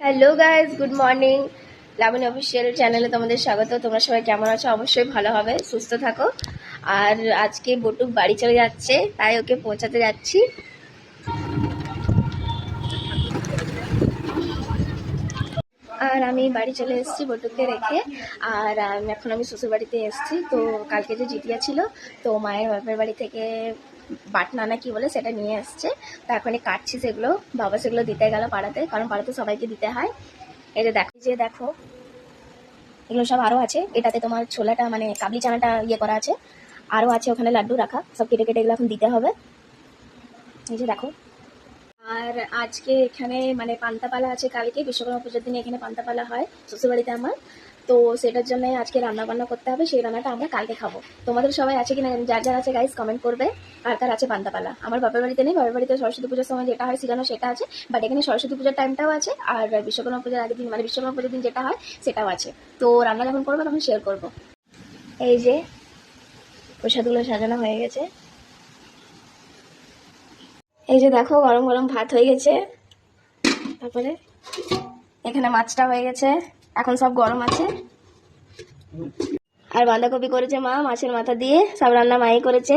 Hello guys, good morning. Labani official চ্যানেলে তোমাদের স্বাগত। তোমরা সবাই কেমন আছো? অবশ্যই ভালো হবে, সুস্থ থাকো। আর আজকে বটুক বাড়ি চলে যাচ্ছে, তাই ওকে পৌঁছাতে যাচ্ছি। আর আমি বাড়ি চলে এসেছি বটুককে রেখে। আর এখন আমি শ্বশুর বাড়িতে এসেছি। তো কালকে যে জিতিয়া ছিল, তো মায়ের বাপের বাড়ি থেকে বাটনা না কি বলে সেটা নিয়ে এসছে। তো এখনই কাটছি সেগুলো। বাবা সেগুলো দিতে গেল পাড়াতে, কারণ পাড়াতে সবাইকে দিতে হয়। এই যে দেখো এগুলো সব আরও আছে। এটাতে তোমার ছোলাটা মানে কাবলি চানাটা ইয়ে করা আছে, আরও আছে ওখানে লাড্ডু রাখা, সব কেটে কেটে এগুলো এখন দিতে হবে। এই যে দেখো। আর আজকে এখানে মানে পান্তাপালা আছে, কালকে বিশ্বকর্মা পুজোর দিনে এখানে পান্তাপালা হয় শ্বশুরবাড়িতে আমার। তো সেটার জন্য আজকে রান্না বান্না করতে হবে, সেই রান্নাটা আমরা কালকে খাবো। তোমাদের সবাই আছে কিনা, যার যার আছে গাইস কমেন্ট করবে। আর কার আছে পান্তাপালা? আমার বাপের বাড়িতে নেই, বাপের বাড়িতে সরস্বতী পুজোর সময় যেটা হয় সিজানো সেটা আছে, বাট এখানে সরস্বতী পুজোর টাইমটাও আছে, আর বিশ্বকর্মা পুজোর আগের দিন মানে বিশ্বকর্মা পুজোর দিন যেটা হয় সেটাও আছে। তো রান্না যখন করবো তখন শেয়ার করবো। এই যে প্রসাদগুলো সাজানো হয়ে গেছে। এই যে দেখো গরম গরম ভাত হয়ে গেছে, তারপরে এখানে মাছটা হয়ে গেছে, এখন সব গরম আছে। আর বাঁধাকপি করেছে মা, মাছের মাথা দিয়ে সব রান্না মাই করেছে।